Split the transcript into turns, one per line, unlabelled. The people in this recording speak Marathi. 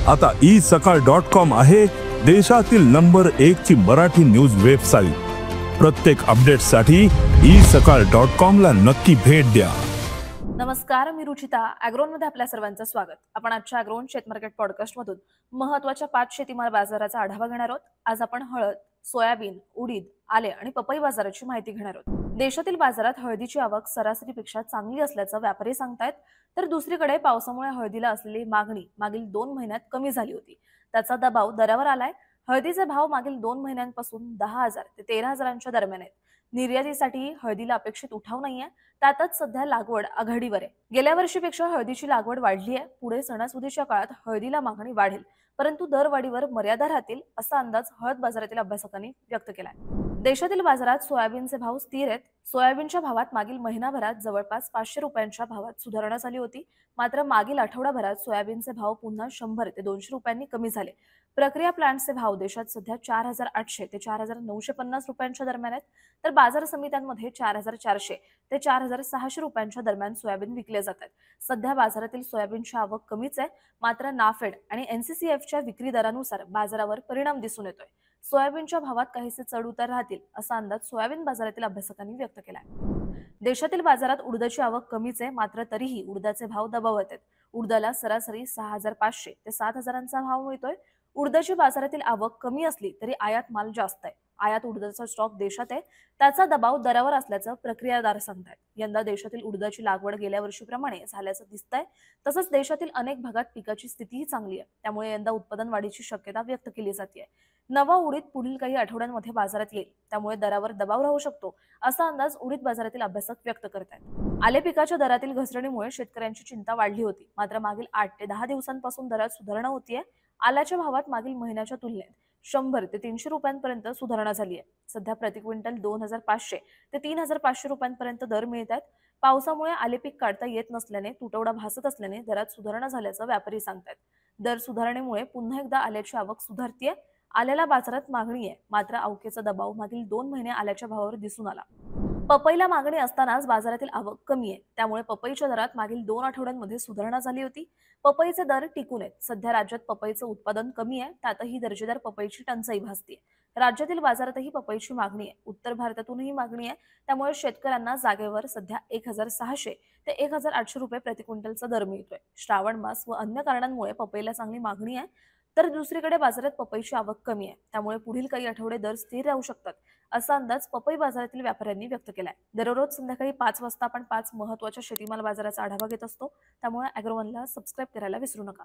आता isakal.com आहे देशातील नंबर 1 ची मराठी न्यूज वेबसाईट। प्रत्येक अपडेटसाठी isakal.com ला नक्की भेट द्या।
नमस्कार, मी रुचिता। ॲग्रोनमध्ये आपल्या सर्वांचं स्वागत। आपण आजच्या ॲग्रोन शेत मार्केट पॉडकास्ट मधून महत्त्वाच्या 5 शेतीमाल बाजाराचा आढावा घेणार आहोत। आज आपण हळद, सोयाबीन, उडीद, आले आणि पपई बाजाराची माहिती घेणार आहोत। देशातील बाजारात हळदीची आवक सरासरीपेक्षा चांगली असल्याचं व्यापारी सांगतायत, तर दुसरीकडे पावसामुळे हळदीला असलेली मागणी मागील 2 महिन्यात कमी झाली होती। त्याचा दबाव दरावर आलाय। हळदीचे भाव मागील 2 महिन्यांपासून 10,000 ते 13,000च्या दरम्यान आहेत। निर्यातीसाठी हळदीला अपेक्षित उठाव नाहीये, त्यातच सध्या लागवड आघाडीवर आहे। गेल्या वर्षीपेक्षा हळदीची लागवड वाढली आहे। पुढे सणासुदीच्या काळात हळदीला मागणी वाढेल, परंतु दरवाढीवर मर्यादा राहतील असा अंदाज हळद बाजारातील अभ्यासकांनी व्यक्त केलाय। देशातील बाजारात सोयाबीनचे भाव स्थिर आहेत। सोयाबीनच्या भावात मागील महिनाभरात जवळपास 500 रुपयांच्या भावात सुधारणा झाली होती। मात्र मागील आठवडाभरात सोयाबीनचे भाव पुन्हा 100 ते 200 रुपयांनी कमी झाले। प्रक्रिया प्लांटचे भाव देशात सध्या 4,800 ते 4,950 रुपयांच्या दरम्यान आहेत, तर बाजार समित्यांमध्ये 4,400 ते 4,600 रुपयांच्या दरम्यान सोयाबीन विकले जातात। सध्या बाजारातील सोयाबीनची आवक कमीच आहे, मात्र नाफेड आणि एनसीसीएफच्या विक्री दरानुसार बाजारावर परिणाम दिसून येतोय। सोयाबीनच्या भावात काहीसे चढ उतार राहतील असा अंदाज सोयाबीन बाजारातील अभ्यासकांनी व्यक्त केलाय। देशातील बाजारात उडदाची आवक कमीच आहे, मात्र तरीही उडदाचे भाव दबावत आहेत। उडदाला सरासरी 6,500 ते 7,000चा भाव मिळतोय। उडदाची बाजारातील आवक कमी असली तरी आयात माल जास्त आहे। आयात उडदाचा स्टॉक देशात आहे, त्याचा दबाव दरावर असल्याचं प्रक्रियादार सांगतात। यंदा देशातील उडदाची लागवड गेल्या वर्षीप्रमाणे झाल्याचं दिसतंय। तसंच देशातील अनेक भागात पिकाची स्थितीही चांगली आहे, त्यामुळे यंदा उत्पादन वाढीची शक्यता व्यक्त केली जाते। नवा उडीद पुढील काही आठवड्यांमध्ये बाजारात येईल, त्यामुळे दरावर दबाव राहू शकतो असा अंदाज उडीद बाजारातील अभ्यासक व्यक्त करतात। आले पिकाच्या दरातील घसरणीमुळे शेतकऱ्यांची चिंता वाढली होती, मात्र मागील 8 ते 10 दिवसांपासून दरात सुधारणा होतीये। आल्याच्या भावात मागील महिन्याच्या तुलनेत 100 ते 300 रुपयांपर्यंत सुधारणा झाली आहे। सध्या प्रति क्विंटल 2,500 ते 3,500 रुपयांपर्यंत दर मिळतात। पावसामुळे आले पीक काढता येत नसल्याने तुटवडा भासत असल्याने दरात सुधारणा झाल्याचं व्यापारी सांगतात। दर सुधारणेमुळे पुन्हा एकदा आल्याची आवक सुधारतीये। आल्याला बाजारात मागणी आहे, मात्र अवकेचा दबाव मागील 2 महिने आल्याच्या भावावर दिसून आला। पपईला मागणी असतानाच बाजारातील आवक कमी आहे, त्यामुळे पपईच्या दरात मागील 2 आठवड्यांमध्ये सुधारणा झाली होती। पपईचे दर टिकून आहेत। सध्या राज्यात पपईचं उत्पादन कमी आहे, त्यातही दर्जेदार पपईची टंचाई भासते। राज्यातील बाजारातही पपईची मागणी आहे, उत्तर भारतातूनही मागणी आहे, त्यामुळे शेतकऱ्यांना जागेवर सध्या 1,600 ते 1,800 रुपये प्रति क्विंटलचा दर मिळतोय। श्रावण मास व अन्य कारणांमुळे पपईला चांगली मागणी आहे, तर दुसरीकडे बाजारात पपईची आवक कमी आहे, त्यामुळे पुढील काही आठवडे दर स्थिर राहू शकतात असा अंदाज पपई बाजारातील व्यापाऱ्यांनी व्यक्त केलाय। दररोज संध्याकाळी 5 वाजता आपण 5 महत्त्वाच्या शेतीमाल बाजाराचा आढावा घेत असतो, त्यामुळे ॲग्रोवनला सबस्क्राईब करायला विसरू नका।